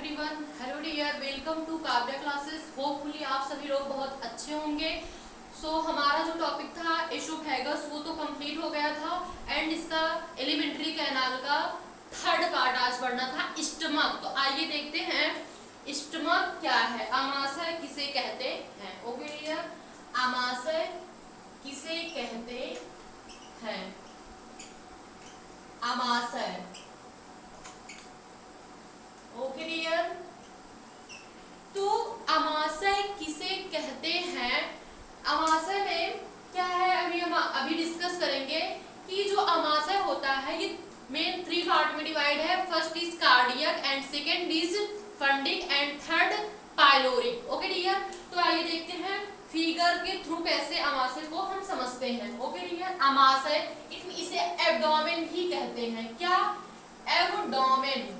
Everyone, hello dear, welcome to Kavya classes. Hopefully आप सभी लोग बहुत अच्छे होंगे। हमारा जो टॉपिक था एसोफेगस वो तो कंप्लीट हो गया था एंड इसका एलिमेंट्री कैनाल का थर्ड पार्ट आज पढ़ना था, स्टमक। तो आइए देखते हैं स्टमक क्या है, आमाशय किसे कहते हैं। ओके डियर, आमाशय किसे कहते हैं, आमाशय। ओके डियर, तो आमाशय किसे कहते हैं, आमाशय में क्या है अभी डिस्कस करेंगे कि जो आमाशय होता है ये मेन 3 पार्ट में डिवाइड है। First is cardiac and second is fundic and third pyloric. Okay dear, तो आइए देखते हैं फिगर के थ्रू कैसे आमाशय को हम समझते हैं। ओके डियर, आमाशय इसे एब्डोमेन भी कहते हैं। क्या? एब्डोमेन।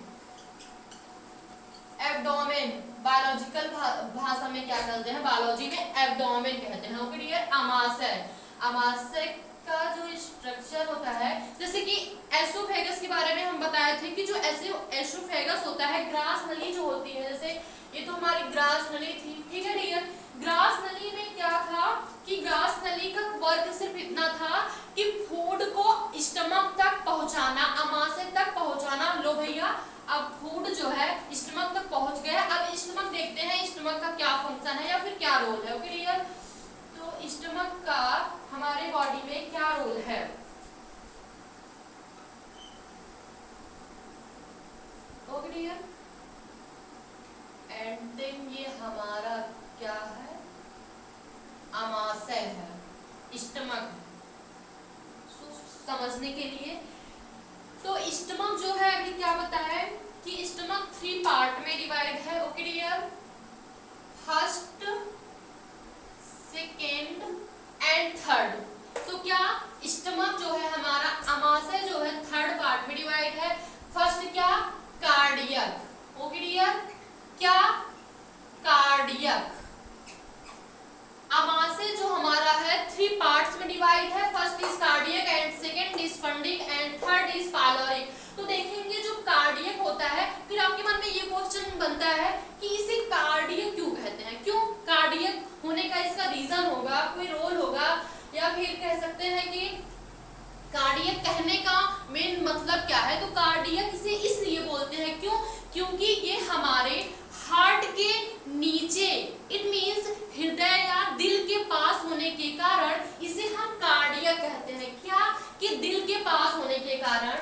एब्डोमेन बायोलॉजिकल भाषा में क्या कहते हैं, बायोलॉजी में एब्डोमेन कहते हैं। ओके डियर, आमाशय, आमाशय का जो स्ट्रक्चर होता है, जैसे कि एसोफेगस के बारे में हम बताए थे कि जो एसोफेगस होता है, ग्रास नली जो होती है, जैसे ये तो हमारी ग्रास नली थी, ठीक है डियर। ग्रास नली में क्या था कि ग्रास नली का वर्क सिर्फ इतना था कि फूड को स्टमक तक पहुंचाना, आमाशय तक पहुंचाना। लो भैया, अब फूड जो है स्टमक तक पहुंच गया। अब स्टमक देखते हैं स्टमक का क्या फंक्शन है या फिर क्या रोल है। ओके डियर, तो स्टमक का हमारे बॉडी में क्या रोल है। ओके डियर, एंड देन ये हमारा क्या है, आमाशय है, स्टमक है। समझने के लिए तो स्टमक जो है अभी क्या बताया कि स्टमक 3 पार्ट में डिवाइड है। Okay dear, first, second and third. तो क्या स्टमक जो है हमारा, आमाशय जो है थर्ड पार्ट में डिवाइड है। फर्स्ट क्या? कार्डियक। ओके डियर, क्या? कार्डियक। आमाशय जो हमारा है 3 पार्ट्स में डिवाइड है। First is cardiac and second is fundic and third is pyloric. तो देखेंगे जो कार्डियक होता है, फिर आपके मन में ये क्वेश्चन बनता है कि इसे कार्डियक क्यों कहते हैं, क्यों कार्डियक होने का इसका रीजन होगा, कोई रोल होगा, या फिर कह सकते हैं कि कार्डियक कहने का मेन मतलब क्या है। तो कार्डियक इसे इसलिए बोलते हैं, क्यों? क्योंकि ये हमारे हार्ट के नीचे, इट मींस हृदय या दिल के पास होने के कारण इसे हम कार्डियक कहते हैं। क्या? कि दिल के पास होने के कारण,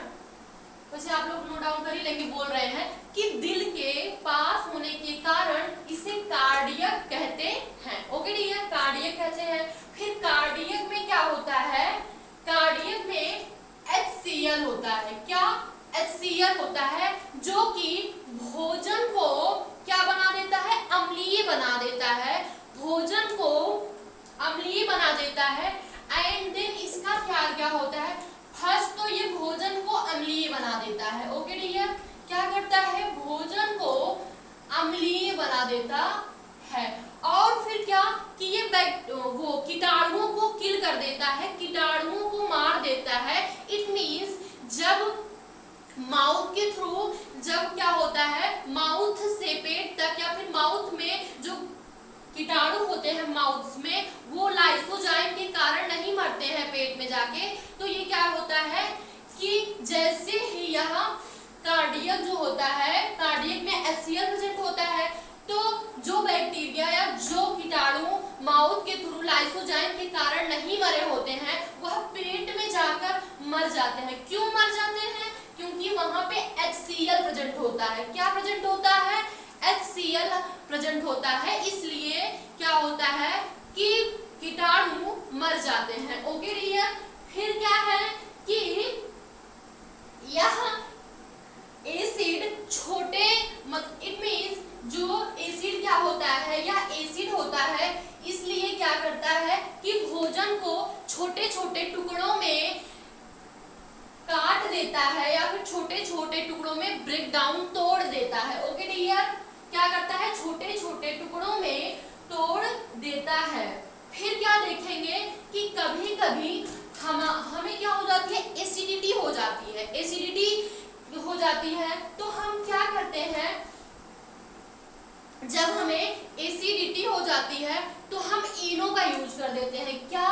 वैसे आप लोग नोट डाउन कर ही लेंगे, बोल रहे हैं कि दिल के पास होने के कारण इसे कार्डियक कहते हैं। ओके डियर, कार्डियक कहते हैं। फिर कार्डियक में क्या होता है, कार्डियक में HCl होता है। क्या? HCl होता है जो कि भोजन को क्या बना देता है, अम्लीय बना देता है, भोजन को अम्लीय बना देता है। एंड देन इसका क्या क्या होता है, फर्स्ट तो ये भोजन को अम्लीय बना देता है। ओके डियर, क्या करता है, भोजन को अम्लीय बना देता है। और फिर क्या कि ये वो कीटाणुओं को किल कर देता है, कीटाणुओं को मार देता है। इट मींस जब माउथ के थ्रू जब क्या होता है, माउथ से पेट तक या फिर माउथ में जो कीटाणु होते हैं माउथ में, वो लाइसोजाइम के कारण नहीं मरते हैं पेट में जाके। तो ये क्या होता है कि जैसे ही यहाँ कार्डियक जो होता है, कार्डियक में HCl प्रेजेंट होता है, तो जो बैक्टीरिया या जो कीटाणु माउथ के थ्रू लाइसोजाइम के कारण नहीं मरे होते हैं, वह पेट में जाकर मर जाते हैं। क्यों मर जाते हैं? क्योंकि वहां पे HCl प्रेजेंट होता है। क्या प्रेजेंट होता है? HCl प्रेजेंट होता है, इसलिए क्या होता है कि कीटाणु मर जाते हैं। ओके डियर, फिर क्या है कि यह एसिड छोटे, इट मींस जो एसिड क्या होता है, यह एसिड होता है, इसलिए क्या करता है कि भोजन को छोटे छोटे टुकड़ों में काट देता है या फिर छोटे छोटे टुकड़ों में ब्रेक डाउन, तोड़ देता है। ओके डियर, क्या करता है, छोटे छोटे टुकड़ों में तोड़ देता है। फिर क्या देखेंगे कि कभी कभी हमें क्या हो जाती है, एसिडिटी हो जाती है। एसिडिटी हो जाती है तो हम क्या करते हैं, जब हमें एसिडिटी हो जाती है तो हम इनो का यूज कर देते हैं। क्या?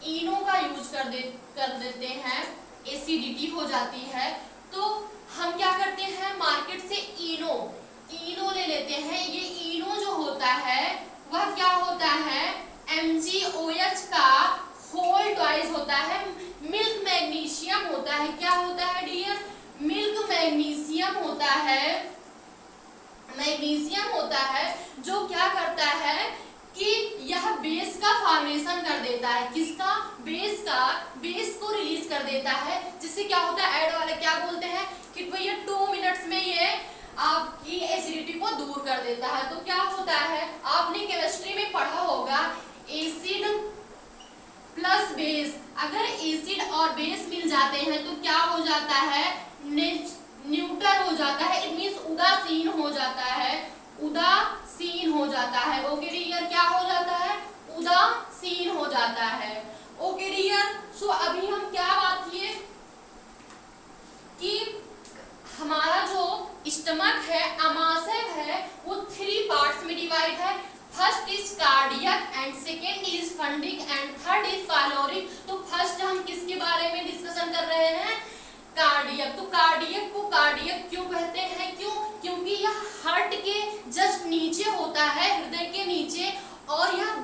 इनो का यूज कर देते हैं। एसिडिटी हो जाती है तो हम क्या करते हैं, मार्केट से इनो ले लेते हैं। ये इनो जो होता है वह क्या होता है, MgOH का होल ट्वाइस होता है। मिल्क मैग्नीशियम होता है। क्या होता है डियर? मिल्क मैग्नीशियम होता है। मैग्नीशियम होता है जो क्या करता है कि यह बेस का फॉर्मेशन कर देता है। किसका? बेस को रिलीज कर देता है, जिससे क्या होता है, ऐड वाले क्या बोलते हैं कि भैया 2 मिनट्स में ये आपकी एसिडिटी को दूर कर देता है। तो क्या होता है, आपने केमिस्ट्री में पढ़ा होगा, एसिड प्लस बेस, अगर एसिड और बेस मिल जाते हैं तो क्या हो जाता है, न्यूट्रल हो जाता है। इट मींस उदासीन हो जाता है। उदासीन हो जाता है। ओके डियर, क्या हो जाता है? उदासीन हो जाता है। ओके डियर, सो अभी हम क्या बात किए कि हमारा जो स्टमक है, आमाशय है, वो 3 पार्ट्स में डिवाइड है। First is cardiac and second is funding and third is pyloric. तो फर्स्ट हम किसके बारे में डिस्कशन कर रहे हैं? कार्डियक। तो कार्डियक को कार्डियक क्यों कहते हैं? क्योंकि यह हार्ट के जस्ट नीचे होता है, हृदय के नीचे, और यह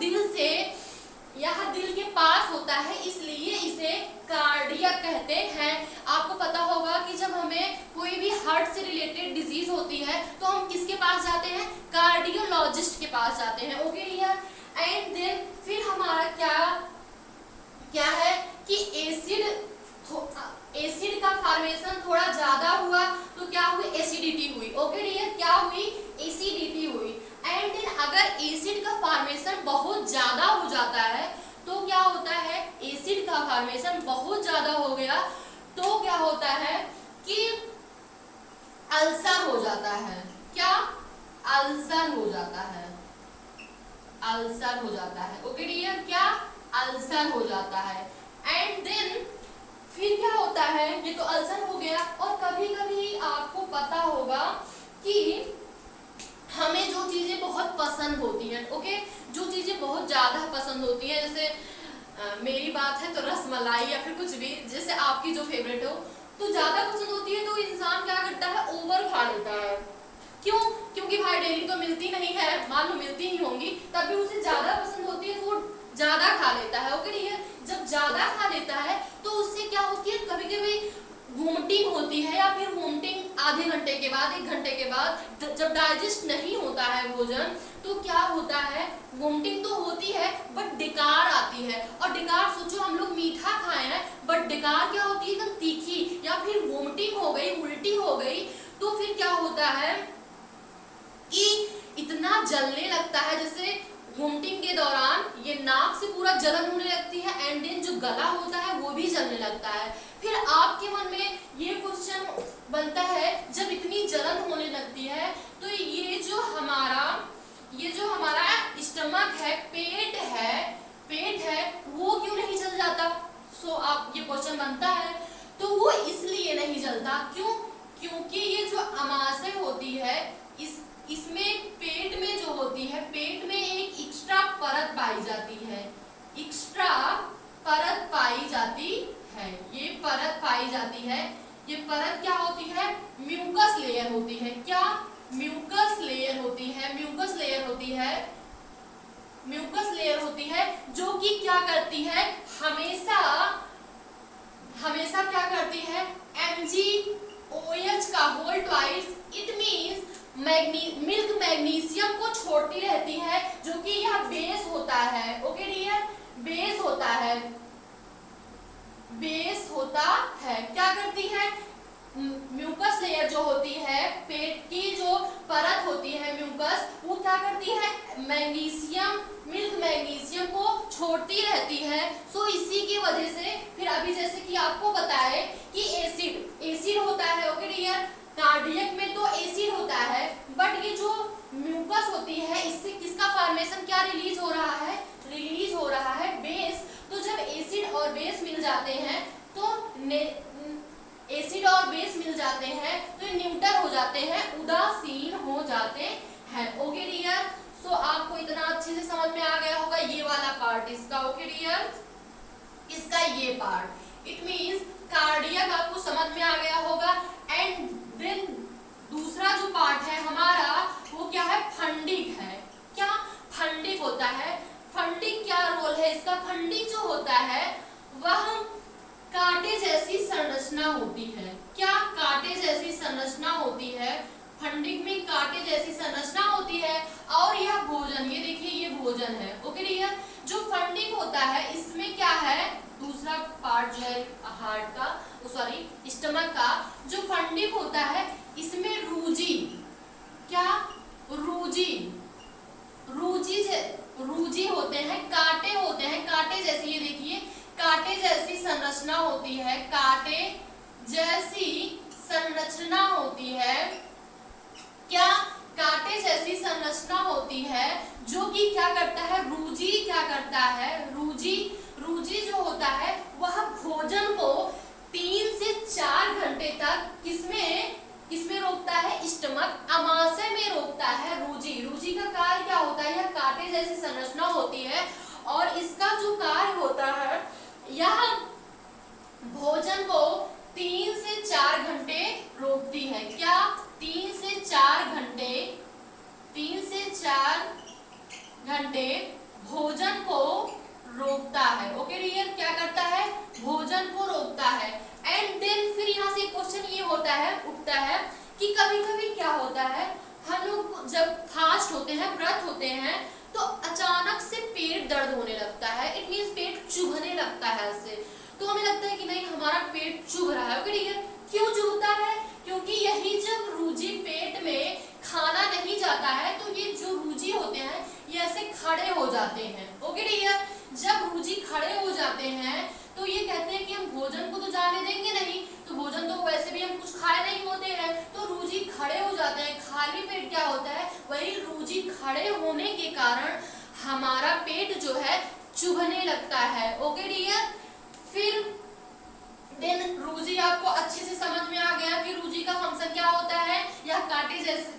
दिल के पास होता है, इसलिए इसे कार्डियक कहते हैं। आपको पता होगा कि जब हमें कोई भी हार्ट से रिलेटेड डिजीज होती है तो हम किसके पास जाते हैं? कार्डियोलॉजिस्ट के पास जाते हैं। ओके डियर, एंड देन फिर हमारा क्या है कि एसिड का फॉर्मेशन थोड़ा ज्यादा हुआ तो क्या हुई? एसिडिटी हुई। ओके डियर, क्या हुई? एसिडिटी हुई। एंड देन अगर एसिड का फॉर्मेशन बहुत ज्यादा हो जाता है तो क्या होता है, एसिड का फॉर्मेशन बहुत ज्यादा हो गया तो क्या होता है कि अल्सर हो जाता है। क्या? अल्सर हो जाता है। अल्सर हो जाता है। ओके डियर, क्या? अल्सर हो जाता है। एंड देन फिर क्या होता है, ये तो अल्सर हो गया, और कभी कभी आपको पता होगा कि हमें जो चीजें बहुत पसंद होती हैं, ओके, जो चीजें बहुत ज्यादा पसंद होती हैं, जैसे मेरी बात है तो रसमलाई या फिर कुछ भी, जैसे आपकी जो फेवरेट हो, तो ज्यादा पसंद होती है तो इंसान क्या करता है, ओवर खा लेता है। क्यों? क्योंकि भाई डेली तो मिलती नहीं है, मान लो मिलती ही होंगी, तब भी उसे ज्यादा पसंद होती है तो वो ज्यादा खा लेता है। ओके डियर, जब ज्यादा खा लेता है तो उससे क्या होती है, कभी कभी वोमिटिंग होती है, या फिर वोमिटिंग आधे घंटे के बाद, 1 घंटे के बाद, जब डाइजेस्ट नहीं होता है भोजन तो क्या होता है, वोमिटिंग तो होती है बट डकार आती है। और डकार, सोचो हम लोग मीठा खाए हैं बट डकार क्या होती है, एकदम तीखी, या फिर वोमिटिंग हो गई, उल्टी हो गई, तो फिर क्या होता है कि इतना जलने लगता है, जैसे वोमिटिंग के दौरान ये नाक से पूरा जलन होने लगती है, एंड देन जो गला होता है वो भी जलने लगता है। फिर आपके मन में ये क्वेश्चन बनता है, जब इतनी जलन होने लगती है तो ये जो हमारा स्टमक है, पेट है, वो क्यों नहीं जल जाता? सो आप ये क्वेश्चन बनता है, तो वो इसलिए नहीं जलता। क्यों? क्योंकि ये जो आमाशय होती है, इसमें पेट में जो होती है, पेट में एक एक्स्ट्रा परत पाई जाती है। एक्स्ट्रा परत पाई जाती है। ये परत पाई जाती है। ये परत क्या होती है? म्यूकस लेयर होती है। क्या? म्यूकस लेयर होती है। म्यूकस लेयर होती है। म्यूकस लेयर होती है जो कि क्या करती है, हमेशा क्या करती है, MgOH का whole twice, it means milk magnesium को छोड़ती रहती है, जो कि यह बेस होता है। ओके डियर, बेस होता है। बेस होता है, क्या करती है, म्यूकस लेयर जो होती है, पेट की जो परत होती है म्यूकस, वो क्या करती है, मिल्क मैग्नीशियम को छोड़ती रहती है। सो इसी की वजह से फिर अभी जैसे कि आपको बताए कि एसिड होता है। ओके डियर, कार्डियक में तो एसिड होता है, बट ये जो म्यूकस होती है, इससे किसका फॉर्मेशन क्या रिलीज हो रहा है, बेस। तो जब एसिड और बेस मिल जाते हैं तो एसिड और बेस मिल जाते हैं तो न्यूट्रल हो जाते हैं, उदासीन हो जाते है। ओके डियर, सो आपको इतना अच्छे से समझ में आ गया होगा ये वाला पार्ट इसका। ओके डियर, इसका ये पार्ट, इट मींस कार्डियक आपको समझ में आ गया होगा। एंड देन दूसरा जो पार्ट है हमारा वो क्या है, फंडिक है। क्या फंडिक होता है, फंडिक क्या रोल है इसका, फंडिक जो होता है वह कांटे जैसी संरचना होती है। क्या कांटे जैसी संरचना होती है, फंडिक में कांटे जैसी संरचना होती है। और यह भोजन, ये देखिए ये भोजन है। ओके डियर, जो फंडिक होता है इसमें क्या है, दूसरा पार्ट जो है हार्ट का, सॉरी स्टमक का, जो फंडिक होता है इसमें रूजी, क्या रूजी, रूजी होते हैं, कांटे होते हैं, कांटे जैसी, ये देखिए कांटे जैसी संरचना होती है, कांटे जैसी संरचना होती है। क्या कांटे जैसी संरचना होती है जो कि क्या करता है, रूजी क्या करता है, रूजी जो होता है वह भोजन को 3 से 4 घंटे तक किसमें रोकता है, स्टमक अमाशय में रोकता है। रूजी का कार्य क्या होता है, यह कांटे जैसी संरचना होती है और इसका जो कार्य होता है यह भोजन को 3 से 4 घंटे रोकती है। क्या 3 से 4 घंटे भोजन को रोकता है। ओके डियर, क्या करता है, भोजन को रोकता है। एंड देन फिर यहाँ से क्वेश्चन ये उठता है कि कभी कभी क्या होता है, हम लोग जब फास्ट होते हैं, व्रत होते हैं, तो अचानक से पेट दर्द होने लगता है। इट मींस पेट चुभने लगता है ऐसे, तो हमें लगता है कि नहीं हमारा पेट चुभ रहा है। ओके डियर, क्यों चुभता है, क्योंकि यही जब रूजी पेट में खाना नहीं जाता है तो ये जो रूजी होते हैं ये ऐसे खड़े हो जाते हैं। ओके डियर, जब रूजी खड़े हो जाते हैं तो ये कहते हैं कि हम भोजन को तो जाने देंगे नहीं, तो भोजन तो वैसे भी हम कुछ खाए नहीं होते हैं, तो रूजी खड़े हो जाते हैं। खाली पेट क्या होता है, वही रूजी खड़े होने के कारण हमारा पेट जो है चुभने लगता है। ओके डियर, फिर देन रूजी आपको अच्छे से समझ में आ गया कि रूजी का फंक्शन क्या होता है, यह कांटे जैसा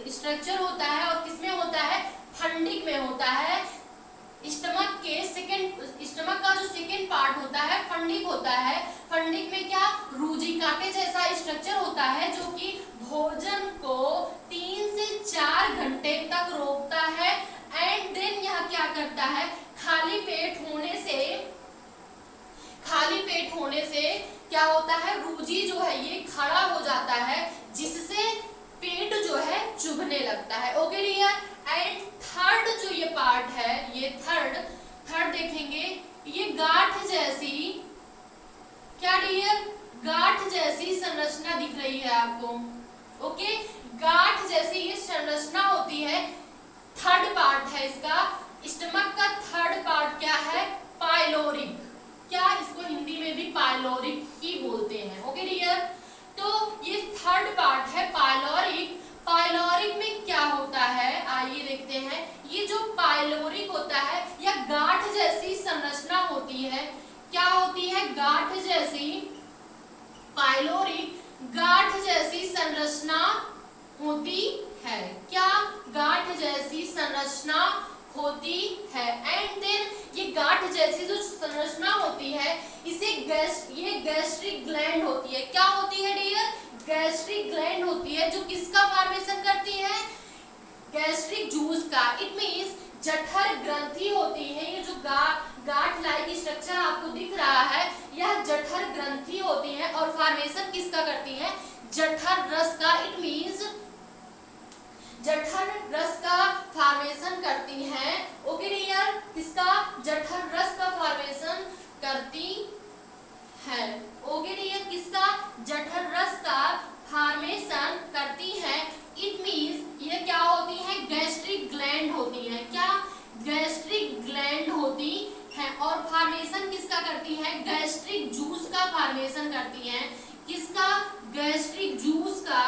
स्ट्रक्चर होता है और किसमें होता है, फंडिक में होता है। स्टमक का जो सेकंड पार्ट होता है फंडिक होता है। फंडिक में क्या, रूजी कांटे जैसा स्ट्रक्चर होता है जो कि भोजन को 3 से 4 घंटे तक रोकता है। एंड देन यह क्या करता है, खाली पेट होने से क्या होता है, रूजी जो है ये खड़ा हो जाता है जिससे पेट जो है चुभने लगता है। ओके डियर, एंड थर्ड जो ये पार्ट है, ये थर्ड देखेंगे, ये गांठ जैसी, क्या डियर, गांठ जैसी संरचना दिख रही है आपको। ओके, गांठ जैसी ये संरचना होती है, थर्ड पार्ट है इसका। स्टमक का थर्ड पार्ट क्या है, पाइलोरिक। क्या इसको हिंदी में भी पाइलोरिक ही बोलते हैं। ओके डियर, तो ये थर्ड पार्ट है पाइलोरिक। पाइलोरिक में क्या होता है, आइए देखते हैं। ये जो पाइलोरिक होता है यह गांठ जैसी संरचना होती है। क्या होती है, गांठ जैसी, पाइलोरिक गांठ जैसी संरचना होती है। क्या, गांठ जैसी संरचना होती है। एंड देन ये गांठ जैसी जो संरचना होती है इसे ये गैस्ट्रिक ग्लैंड होती है। क्या होती है डियर, गैस्ट्रिक ग्लैंड होती है, जो किसका फॉर्मेशन करती है, गैस्ट्रिक जूस का। इट मींस जठर ग्रंथि होती है, ये जो गांठ लाइक स्ट्रक्चर आपको दिख रहा है यह जठर ग्रंथि होती है और फॉर्मेशन किसका करती है, जठर रस का। इट मींस जठर रस का फॉर्मेशन करती हैं। ओके डियर, किसका, जठर रस का फॉर्मेशन करती है। ओके डियर, किसका, जठर रस का फॉर्मेशन करती है। इट मींस ये क्या होती है, गैस्ट्रिक ग्लैंड होती है। क्या, गैस्ट्रिक ग्लैंड होती है और फॉर्मेशन किसका करती है, गैस्ट्रिक जूस का फॉर्मेशन करती है। किसका, गैस्ट्रिक जूस का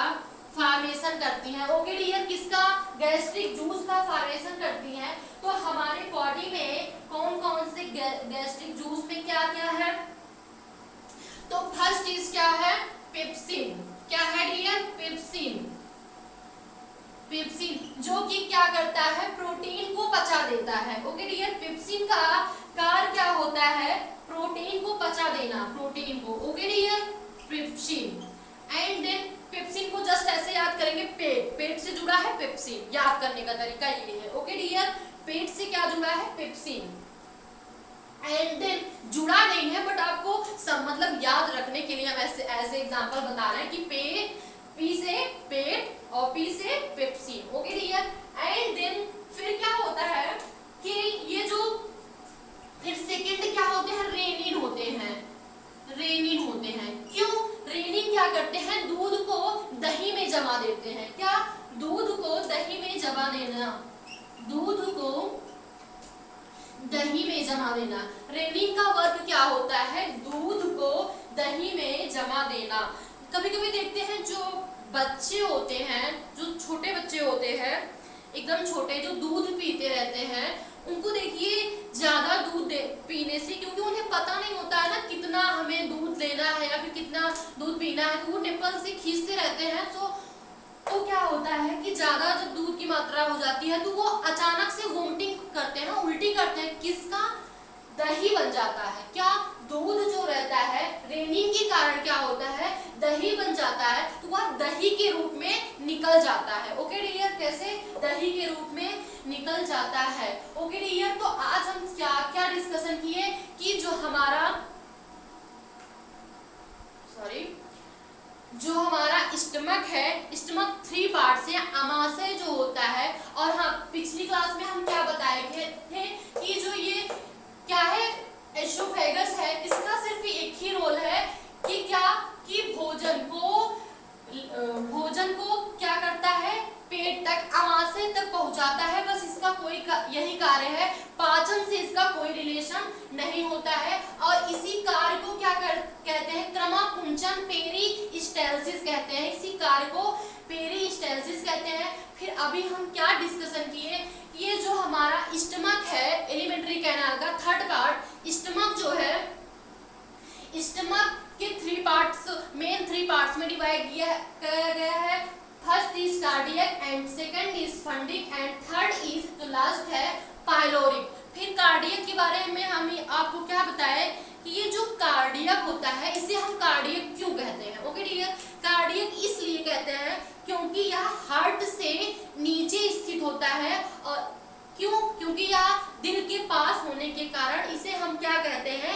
फॉर्मेशन करती हैं। ओके डियर, किसका, गैस्ट्रिक जूस का फॉर्मेशन करती हैं। तो हमारे बॉडी में कौन कौन से गैस्ट्रिक जूस में क्या क्या है, तो फर्स्ट चीज क्या है, पेप्सिन। क्या है डियर, पेप्सिन। पेप्सिन जो कि क्या करता है, प्रोटीन को पचा देता है। ओके डियर, पेप्सिन का कार्य क्या होता है, प्रोटीन को पचा देना, प्रोटीन को। Okay dear, pepsin. And then pepsin को जस्ट ऐसे याद करेंगे, पेट, पेट से जुड़ा है पेप्सिन, याद करने का तरीका ये है। ओके डियर, पेट से क्या जुड़ा है, पेप्सिन। एंड देन जुड़ा नहीं है बट आपको सब मतलब याद रखने के लिए हम ऐसे एज एग्जांपल बता रहे हैं कि पेट, पी से पेट और पी से pepsin. Okay dear, and then फिर क्या होता है कि ये जो फिर सेकंड क्या होते हैं, रेनिन होते हैं, रेनिन होते हैं। क्यों रेनिन क्या करते हैं, दूध को दही में जमा देते हैं। क्या, दूध को दही में जमा देना, दूध को दही में जमा देना। रेनिन का वर्क क्या होता है, दूध को दही में जमा देना। कभी कभी देखते हैं जो बच्चे होते हैं, जो छोटे बच्चे होते हैं एकदम छोटे, जो दूध पीते रहते हैं, उनको देखिए ज्यादा दूध पीने से, क्योंकि उन्हें पता नहीं होता है ना कितना हमें दूध लेना है या फिर कितना दूध पीना है, तो वो निप्पल से खींचते रहते हैं। तो क्या होता है कि ज्यादा जब दूध की मात्रा हो जाती है तो वो अचानक से वोमिटिंग करते हैं, उल्टी करते हैं, किसका, दही बन जाता है। क्या, दूध जो रहता है रेनिन के कारण क्या होता है, दही बन जाता है, तो वह दही के रूप में निकल जाता है। ओके डियर, कैसे, दही के रूप में निकल जाता है। ओके डियर, तो आज हम क्या क्या डिस्कशन किए कि जो हमारा स्टमक है, स्टमक 3 पार्ट से, आमाशय जो होता है। और हाँ, पिछली क्लास में हम क्या बताए थे कि जो ये क्या है, एसोफेगस है, इसका सिर्फ एक ही रोल है कि क्या, कि भोजन को क्या करता है, पेट तक, आमाशय तक पहुंचाता है, बस इसका कोई यही कार्य है। पाचन से इसका कोई रिलेशन नहीं होता है। और इसी कार्य को क्या कहते हैं, क्रमाकुंचन, पेरिस्टालसिस कहते हैं। इसी कार्य को पेरिस्टालसिस कहते हैं। फिर अभी हम क्या डिस्कशन किए, ये जो हमारा स्टमक है, एलिमेंट्री कैनाल का 3rd पार्ट, स्टमक जो है, स्टमक के 3 पार्ट्स, मेन 3 पार्ट्स में डिवाइड किया गया है। First is cardiac and second is fundic and third is, जो लास्ट है, पाइलोरिक। फिर कार्डियक के बारे में हम आपको क्या बताएं कि ये जो कार्डियक होता है, इसे हम कार्डियक क्यों कहते हैं। ओके डियर, कार्डियक इसलिए कहते हैं क्योंकि यह हार्ट से नीचे स्थित होता है। और क्यों, क्योंकि यह दिल के पास होने के कारण इसे हम क्या कहते हैं,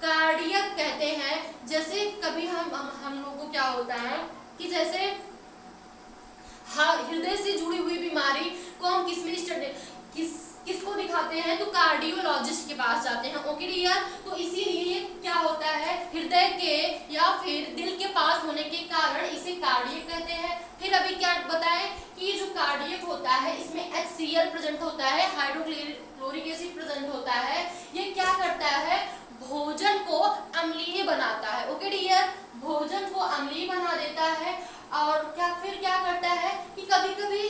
कार्डियक कहते हैं। जैसे कभी हम लोगों को क्या होता है कि जैसे हृदय से जुड़ी हुई बीमारी को हम किसको दिखाते हैं, तो कार्डियोलॉजिस्ट के पास जाते हैं। ओके डियर, तो इसीलिए ये क्या होता है, हृदय के या फिर दिल के पास होने के कारण इसे कार्डियक कहते हैं। फिर अभी क्या बताएं कि ये जो कार्डियक होता है, इसमें HCl प्रेजेंट होता है, हाइड्रोक्लोरिक एसिड प्रेजेंट होता है। ये क्या करता है, भोजन को अम्लीय बनाता है। ओके डियर, भोजन को अम्लीय बना देता है। और फिर क्या करता है कि कभी कभी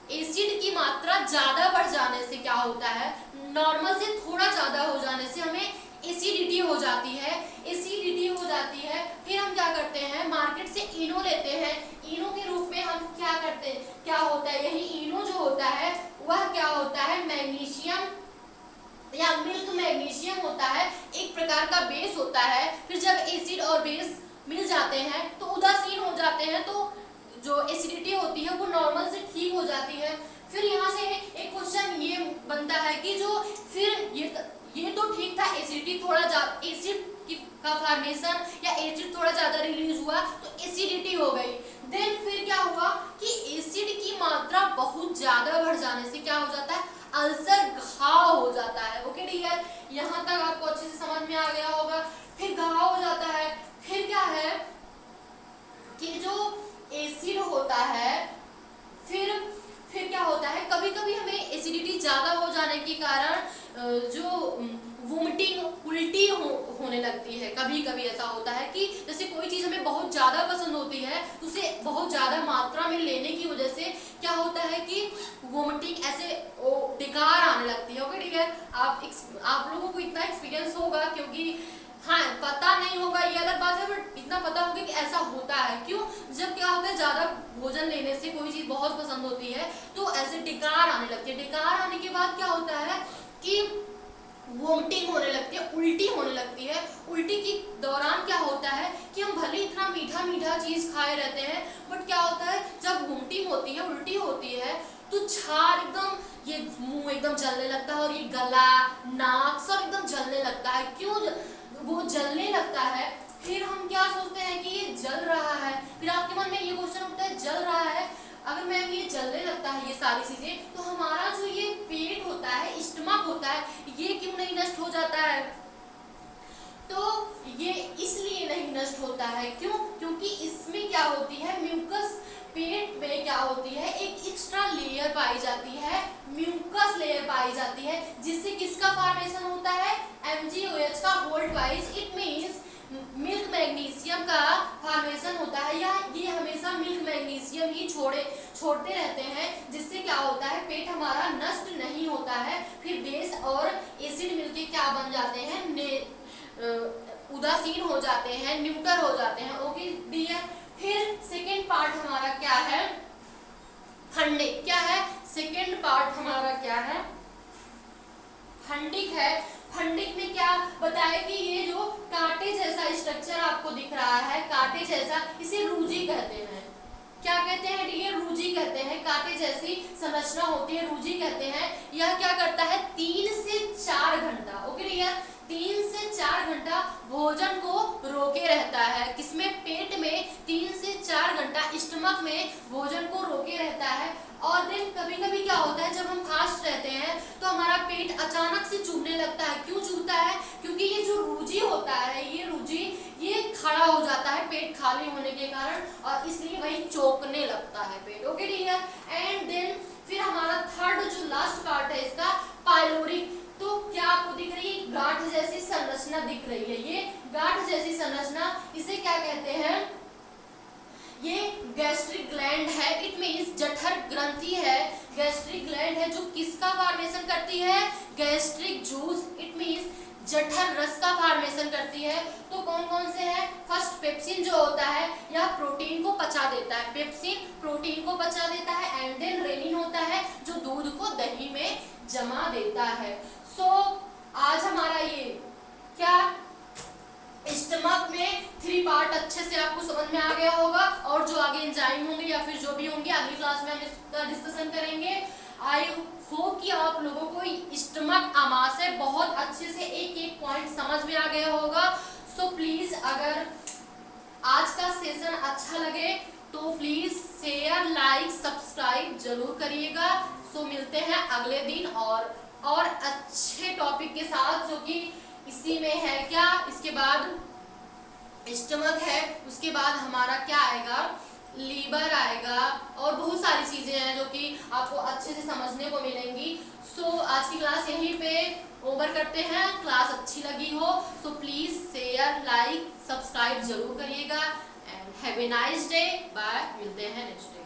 एसिड की मात्रा ज्यादा बढ़ जाने से क्या होता है, नॉर्मल से थोड़ा ज्यादा हो जाने से हमें एसिडिटी हो जाती है, एसिडिटी हो जाती है। फिर हम क्या करते हैं, मार्केट से इनो लेते हैं। इनो के रूप में हम क्या करते हैं, क्या होता है, यही इनो जो होता है वह क्या होता है, मैग्नीशियम या मिल्क मैग्नीशियम होता है, एक प्रकार का बेस होता है। फिर जब एसिड और बेस मिल जाते हैं तो उदासीन हो जाते हैं, तो जो एसिडिटी होती है वो नॉर्मल से ठीक हो जाती है। फिर यहाँ से एक क्वेश्चन ये बनता है कि जो फिर ये तो ठीक था, एसिडिटी थोड़ा ज्यादा, एसिड का फॉर्मेशन या एसिड थोड़ा ज्यादा रिलीज हुआ तो एसिडिटी हो गई। देन फिर क्या हुआ कि एसिड की मात्रा बहुत ज्यादा बढ़ जाने से क्या हो जाता है, अल्सर, घाव हो जाता है। ओके डियर, यहाँ तक आपको अच्छे से समझ में आ गया होगा। फिर घाव हो जाता है। फिर क्या है कि जो एसिड होता है, फिर क्या होता है, कभी कभी हमें एसिडिटी ज्यादा हो जाने के कारण जो वोमिटिंग, उल्टी होने लगती है। कभी कभी ऐसा होता है कि जैसे कोई चीज हमें बहुत ज्यादा पसंद होती है तो उसे बहुत ज्यादा मात्रा में लेने की वजह से क्या होता है कि वोमिटिंग, ऐसे डिकार आने लगती है। ओके ठीक है, आप लोगों को इतना एक्सपीरियंस होगा, क्योंकि हाँ पता नहीं होगा ये अलग बात है, बट इतना पता होगा कि ऐसा होता है। क्यों, जब क्या होता है ज्यादा भोजन लेने से कोई चीज बहुत पसंद होती है तो ऐसे डकार आने लगती है। डकार आने के बाद क्या होता है कि वोमिटिंग होने लगती है, उल्टी होने लगती है। उल्टी के दौरान क्या होता है कि हम भले इतना मीठा मीठा चीज खाए रहते हैं, बट क्या होता है जब वोमिटिंग होती है, उल्टी होती है, तो छार एकदम, ये मुंह एकदम जलने लगता है और ये गला नाक सब एकदम जलने लगता है। क्यों वो जलने लगता है? फिर हम क्या सोचते हैं कि ये जल रहा है। फिर आपके मन में ये क्वेश्चन उठता है जल रहा है, अगर मैम ये जलने लगता है ये सारी चीजें, तो हमारा जो ये पेट होता है, स्टमक होता है, ये क्यों नहीं नष्ट हो जाता है? तो ये इसलिए नहीं नष्ट होता है। क्यों? क्योंकि इसमें क्या होती है, म्यूकस, पेट में क्या होती है, एक एक्स्ट्रा लेयर पाई जाती है, म्यूकस लेयर पाई जाती है, जिससे किसका फॉर्मेशन होता है, MgOH का volt wise. It means milk magnesium का फॉर्मेशन होता है, या ये हमेशा मिल्क मैग्नीशियम ही छोड़ते रहते हैं, जिससे क्या होता है पेट हमारा नष्ट नहीं होता है। फिर बेस और एसिड मिलके क्या बन जाते हैं, उदासीन हो जाते हैं, न्यूट्रल हो जाते हैं। ओके डियर, फिर सेकेंड पार्ट हमारा क्या है, फंडिक। क्या है सेकेंड पार्ट हमारा, क्या है, फंडिक है। फंडिक में क्या बताया कि ये जो कांटे जैसा स्ट्रक्चर आपको दिख रहा है, कांटे जैसा, इसे रूजी कहते हैं। क्या कहते हैं डियर? रूजी कहते हैं। कांटे जैसी संरचना होती है, रूजी कहते हैं। यह क्या करता है, 3 से 4 घंटा, ओके डियर, 3 से 4 घंटा भोजन को रोके रहता है। किसमें? पेट में 3 से 4 घंटा स्टमक में भोजन को रोके रहता है। और देन कभी कभी क्या होता है, जब हम फास्ट रहते हैं तो हमारा पेट अचानक से चूबने लगता है। क्यों चूबता है? क्योंकि ये जो रूजी होता है, ये रूजी ये खड़ा हो जाता है पेट खाली होने के कारण, और इसलिए वही चौकने लगता है पेट। ओके डियर, एंड देन फिर हमारा थर्ड जो लास्ट पार्ट है इसका, पाइलोरिक। तो क्या आपको दिख रही है, गांठ जैसी संरचना दिख रही है, ये गांठ जैसी संरचना, इसे क्या कहते हैं, ये गैस्ट्रिक ग्लैंड है। इट मींस जठर ग्रंथि है, गैस्ट्रिक ग्लैंड है, जो किसका फॉर्मेशन करती है, गैस्ट्रिक जूस। इट मींस जठर रस का फॉर्मेशन करती है। तो कौन कौन से है, फर्स्ट पेप्सिन जो होता है, यह प्रोटीन को पचा देता है, पेप्सिन प्रोटीन को पचा देता है। एंड देन रेनिन होता है, जो दूध को दही में जमा देता है। सो आज हमारा ये क्या, स्टमक में 3 पार्ट अच्छे से आपको समझ में आ गया होगा, और जो आगे एंजाइम होंगे या फिर जो भी होंगे अगली क्लास में हम इसका डिस्कशन करेंगे। आई होप कि आप लोगों को स्टमक आमाशय बहुत अच्छे से एक एक पॉइंट समझ में आ गया होगा। सो प्लीज अगर आज का सेशन अच्छा लगे तो प्लीज शेयर, लाइक, सब्सक्राइब जरूर करिएगा। सो मिलते हैं अगले दिन और अच्छे टॉपिक के साथ, जो कि इसी में है क्या, इसके बाद स्टमक है, उसके बाद हमारा क्या आएगा, लीवर आएगा, और बहुत सारी चीजें हैं जो कि आपको अच्छे से समझने को मिलेंगी। सो आज की क्लास यहीं पे ओवर करते हैं। क्लास अच्छी लगी हो so please share, like, subscribe जरूर करिएगा। And have a nice day. Bye, मिलते हैं नेक्स्ट डे।